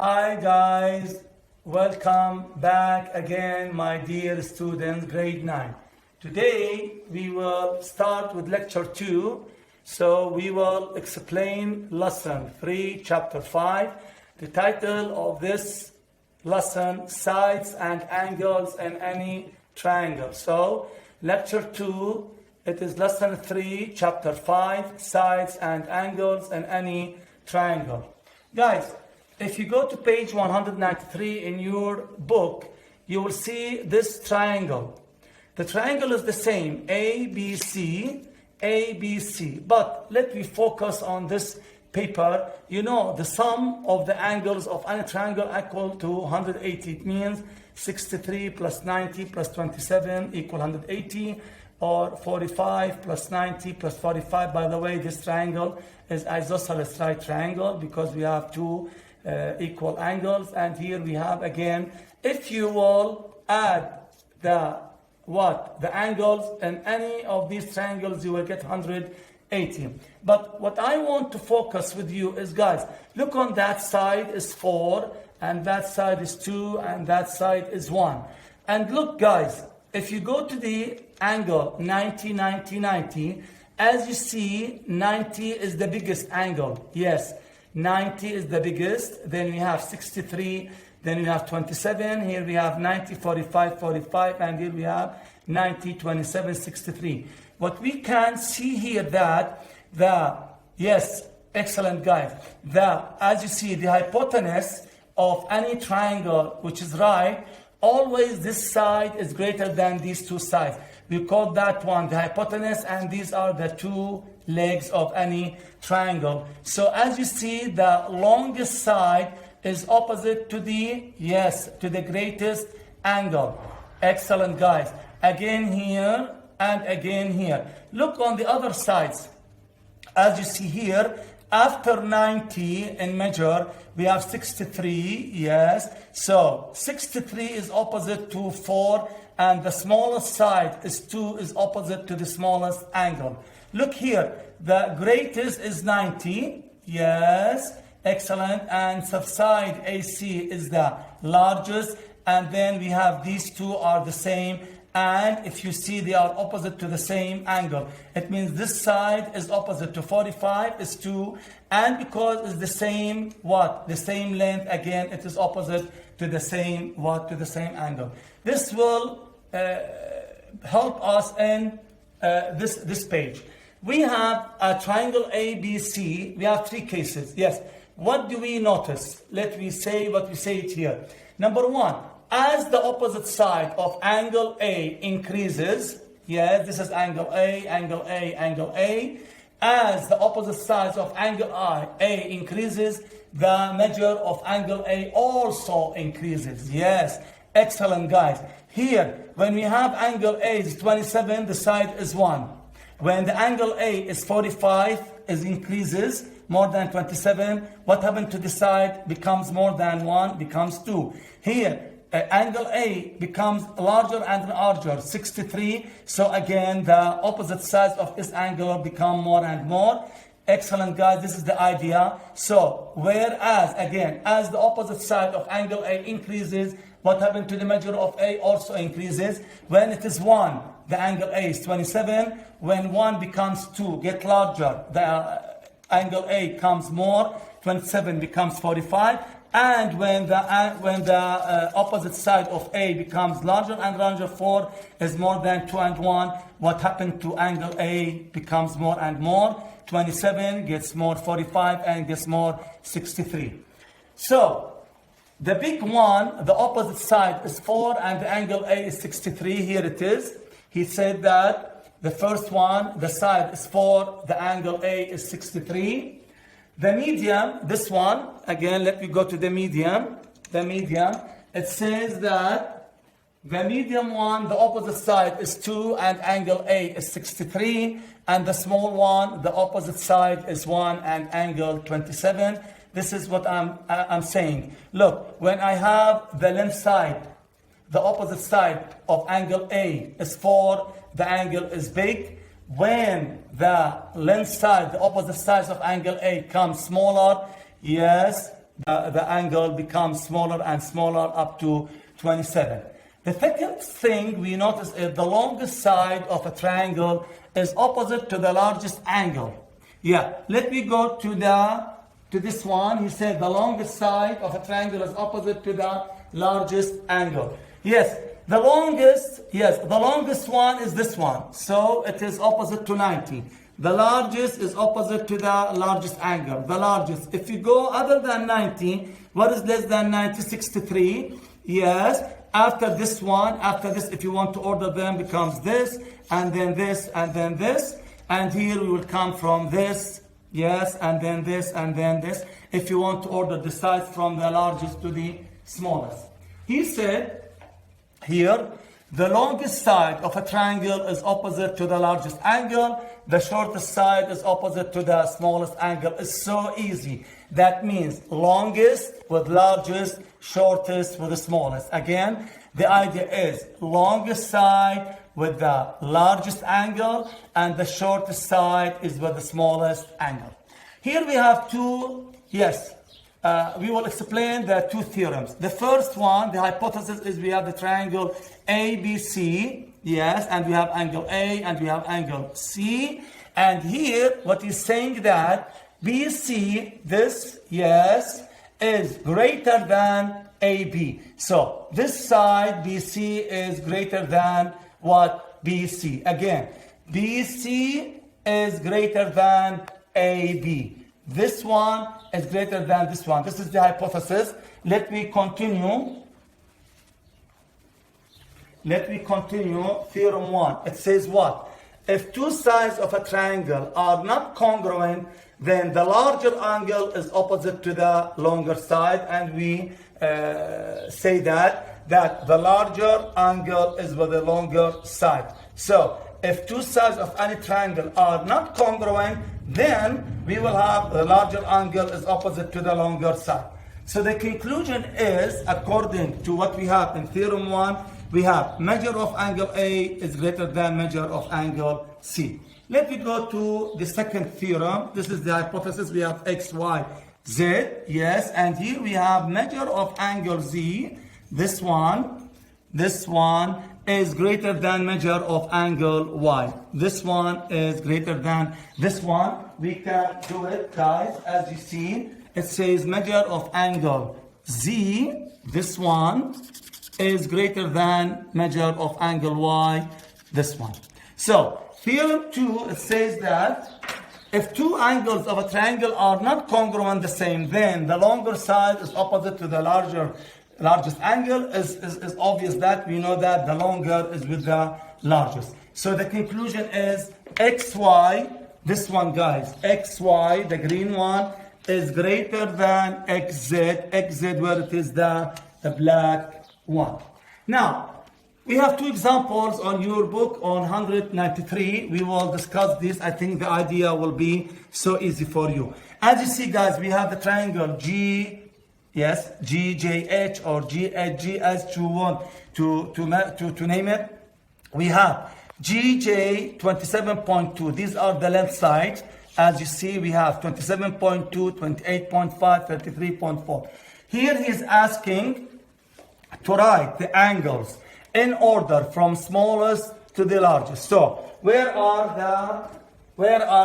Hi guys, welcome back again my dear students, grade 9. Today we will start with lecture 2. So we will explain lesson 3, chapter 5. The title of this lesson, sides and angles in any triangle. So lecture 2, it is lesson 3, chapter 5, sides and angles in any triangle. Guys, if you go to page 193 in your book, you will see this triangle. The triangle is the same, ABC, ABC. But let me focus on this paper. You know, the sum of the angles of any triangle equal to 180. It means 63 plus 90 plus 27 equal 180. Or 45 plus 90 plus 45. By the way, this triangle is isosceles right triangle because we have two equal angles, and here we have again, if you will add the angles in any of these triangles, you will get 180. But what I want to focus with you is, guys, look, on that side is 4 and that side is 2 and that side is 1. And look, guys, if you go to the angle 90 90 90, as you see, 90 is the biggest angle. Yes, 90 is the biggest. Then we have 63, then we have 27. Here we have 90 45 45, and here we have 90 27 63. What we can see here that excellent guys, as you see, the hypotenuse of any triangle which is right, always this side is greater than these two sides. We call that one the hypotenuse, and these are the two legs of any triangle. So as you see, the longest side is opposite to the greatest angle. Excellent, guys. Again here and again here. Look on the other sides. As you see here, after 90 in measure, we have 63, yes. So 63 is opposite to 4, and the smallest side is 2, is opposite to the smallest angle. Look here, the greatest is 90, yes, excellent, and subside AC is the largest, and then we have these two are the same, and if you see, they are opposite to the same angle. It means this side is opposite to 45 is 2, and because it's the same the same length, again it is opposite to the same to the same angle. This will help us in this page. We have a triangle ABC. We have three cases. Yes. What do we notice? Let me say what we say it here. Number one, as the opposite side of angle A increases, yes, this is angle A, angle A, angle A. As the opposite sides of angle A increases, the measure of angle A also increases. Yes, excellent, guys. Here, when we have angle A is 27, the side is 1. When the angle A is 45, it increases more than 27. What happened to the side? Becomes more than 1, becomes 2. Here, angle A becomes larger and larger, 63. So again, the opposite sides of this angle become more and more. Excellent, guys. This is the idea. So, whereas, again, as the opposite side of angle A increases, what happened to the measure of A also increases. When it is 1, the angle A is 27. When 1 becomes 2, get larger, the angle A comes more, 27 becomes 45. And when the opposite side of A becomes larger and larger, 4 is more than 2 and 1, what happened to angle A becomes more and more. 27 gets more 45 and gets more 63. So, the big one, the opposite side is 4 and the angle A is 63. Here it is. He said that the first one, the side is 4, the angle A is 63. The medium, this one, again, let me go to the medium. The medium, it says that the medium one, the opposite side is 2 and angle A is 63. And the small one, the opposite side is 1 and angle 27. This is what I'm saying. Look, when I have the length side, the opposite side of angle A is 4, the angle is big. When the length side, the opposite sides of angle A comes smaller, yes, the angle becomes smaller and smaller up to 27. The second thing we notice is the longest side of a triangle is opposite to the largest angle. Yeah, let me go to this one. He said the longest side of a triangle is opposite to the largest angle. Yes, the longest one is this one. So it is opposite to 90. The largest is opposite to the largest angle. The largest. If you go other than 90, what is less than 90? 63. Yes. After this one, after this, if you want to order them, becomes this, and then this, and then this. And here we will come from this, yes, and then this, and then this. If you want to order the sides from the largest to the smallest. He said here, the longest side of a triangle is opposite to the largest angle. The shortest side is opposite to the smallest angle. It's so easy. That means longest with largest, shortest with the smallest. Again, the idea is longest side with the largest angle and the shortest side is with the smallest angle. Here we have two, we will explain the two theorems. The first one, the hypothesis is we have the triangle ABC, yes, and we have angle A and we have angle C. And here, what he's saying that BC, this, yes, is greater than AB. So this side, BC, is greater than what? BC. Again, BC is greater than AB. This one is greater than this one. This is the hypothesis. Let me continue. Theorem 1. It says what? If two sides of a triangle are not congruent, then the larger angle is opposite to the longer side, and we say that the larger angle is with the longer side. So if two sides of any triangle are not congruent, then we will have the larger angle is opposite to the longer side. So the conclusion is, according to what we have in Theorem 1, we have measure of angle A is greater than measure of angle C. Let me go to the second theorem. This is the hypothesis. We have X, Y, Z, yes, and here we have measure of angle Z. This one is greater than measure of angle Y. This one is greater than this one. We can do it, guys. As you see, it says measure of angle Z. This one is greater than measure of angle Y. This one. So Theorem 2, it says that if two angles of a triangle are not congruent the same, then the longer side is opposite to the largest angle. Is obvious that we know that the longer is with the largest. So the conclusion is XY, this one, guys, XY, the green one, is greater than XZ, XZ where it is the black one. Now, we have two examples on your book on 193. We will discuss this. I think the idea will be so easy for you. As you see, guys, we have the triangle G, yes, GJH or GHG as you want to name it. We have GJ 27.2. These are the length sides. As you see, we have 27.2, 28.5, 33.4. Here he is asking to write the angles in order from smallest to the largest. So where are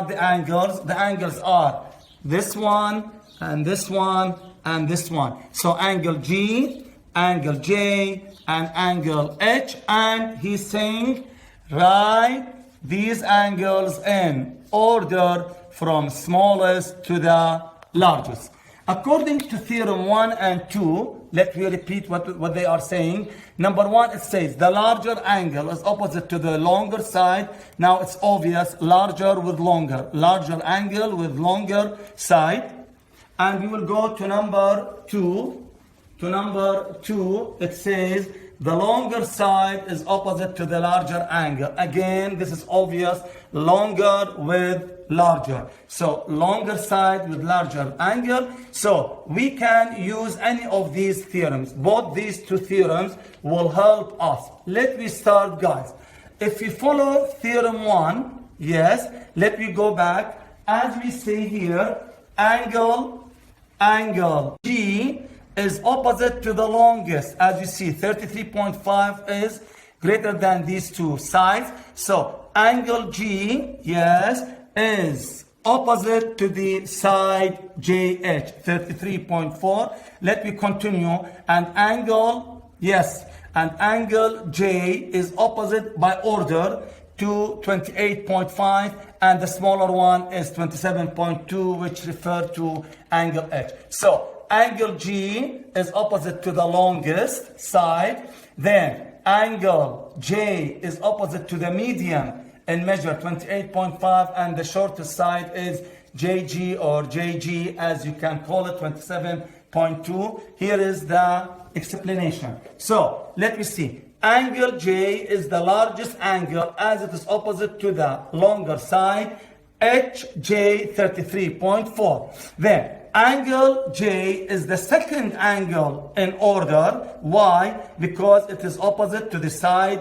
the angles? The angles are this one and this one and this one. So angle G, angle J, and angle H. And he's saying write these angles in order from smallest to the largest. According to Theorem 1 and 2, let me repeat what they are saying. Number 1, it says the larger angle is opposite to the longer side. Now it's obvious, larger with longer. Larger angle with longer side. And we will go to number 2. To number 2, it says the longer side is opposite to the larger angle. Again, this is obvious, longer with larger. So longer side with larger angle. So we can use any of these theorems. Both these two theorems will help us. Let me start, guys. If you follow Theorem 1, yes, let me go back. As we say here, angle angle G is opposite to the longest. As you see, 33.5 is greater than these two sides. So angle G, yes, is opposite to the side JH, 33.4. Let me continue. And angle, yes, and angle J is opposite by order to 28.5, and the smaller one is 27.2, which refer to angle H. So angle G is opposite to the longest side. Then angle J is opposite to the medium and measure 28.5, and the shortest side is JG or JG, as you can call it, 27.2. Here is the explanation. So let me see. Angle J is the largest angle as it is opposite to the longer side, HJ 33.4. Then angle J is the second angle in order. Why? Because it is opposite to the side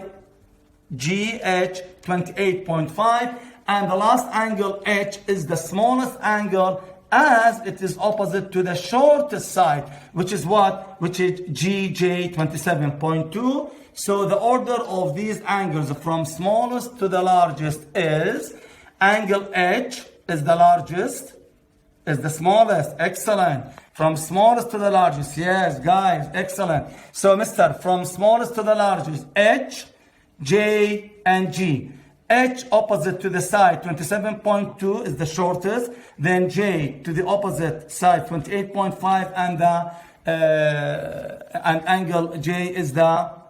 GH 28.5, and the last angle H is the smallest angle as it is opposite to the shortest side, which is what? Which is GJ 27.2. So the order of these angles from smallest to the largest is angle H is the largest, is the smallest. Excellent. From smallest to the largest. Yes, guys, excellent. So, mister, from smallest to the largest, H, J, and G. H opposite to the side 27.2 is the shortest, then J to the opposite side 28.5, and the and angle J is the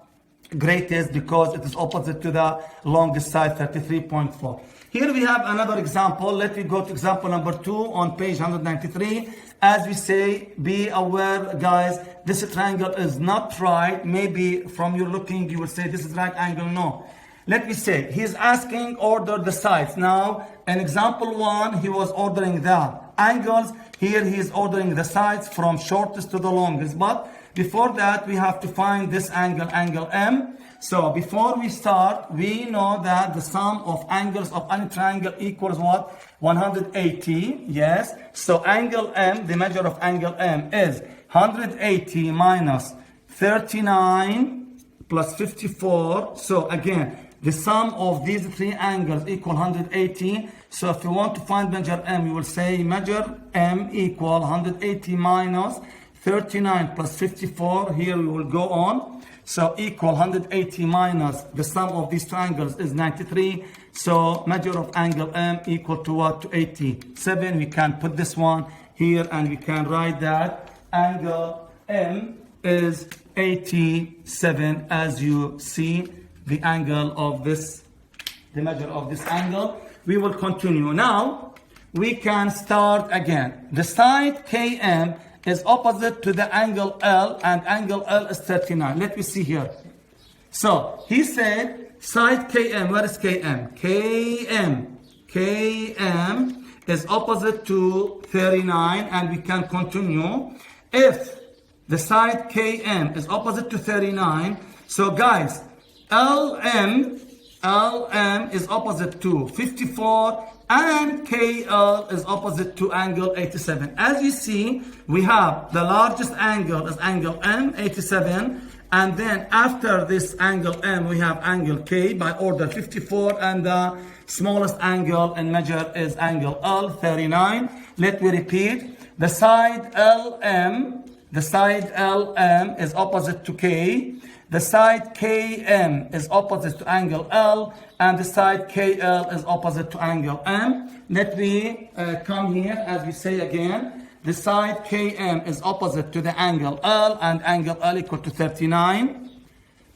greatest because it is opposite to the longest side 33.4. Here we have another example. Let me go to example number 2 on page 193. As we say, be aware, guys, this triangle is not right. Maybe from your looking, you will say this is right angle. No. Let me say, he's asking order the sides. Now, in example 1, he was ordering the angles. Here he is ordering the sides from shortest to the longest. But before that, we have to find this angle, angle M. So before we start, we know that the sum of angles of any triangle equals what? 180, yes. So angle M, the measure of angle M is 180 minus 39 plus 54. So again, the sum of these three angles equal 180. So if you want to find measure M, you will say measure M equal 180 minus 39 plus 54. Here we will go on. So equal 180 minus the sum of these two angles is 93. So measure of angle M equal to what? To 87. We can put this one here and we can write that angle M is 87, as you see the angle of this, the measure of this angle. We will continue. Now we can start again. The side KM is opposite to the angle L, and angle L is 39. Let me see here. So he said side KM, where is KM? KM is opposite to 39, and we can continue. If the side KM is opposite to 39, so guys, LM is opposite to 54, and KL is opposite to angle 87. As you see, we have the largest angle is angle M, 87, and then after this angle M, we have angle K by order 54, and the smallest angle and measure is angle L, 39. Let me repeat. The side LM is opposite to K. The side KM is opposite to angle L, and the side KL is opposite to angle M. Let me come here as we say again. The side KM is opposite to the angle L, and angle L equal to 39.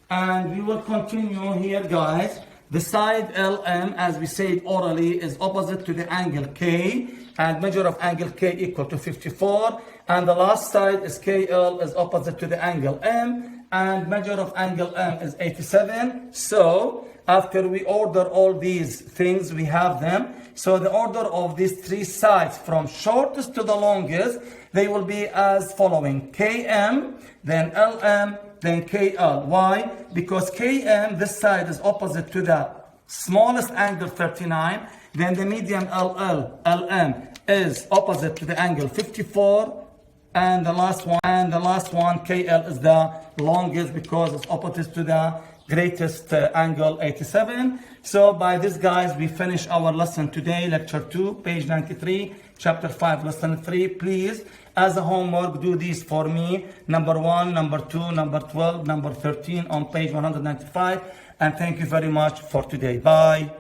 And we will continue here, guys. The side LM, as we said orally, is opposite to the angle K, and measure of angle K equal to 54. And the last side is KL is opposite to the angle M, and measure of angle M is 87. So after we order all these things, we have them. So the order of these three sides from shortest to the longest, they will be as following: KM, then LM, then KL. Why? Because KM, this side is opposite to the smallest angle 39, then the median LM is opposite to the angle 54, And the last one, KL, is the longest because it's opposite to the greatest angle, 87. So by this, guys, we finish our lesson today, lecture 2, page 93, chapter 5, lesson 3. Please, as a homework, do these for me. Number 1, number 2, number 12, number 13 on page 195. And thank you very much for today. Bye.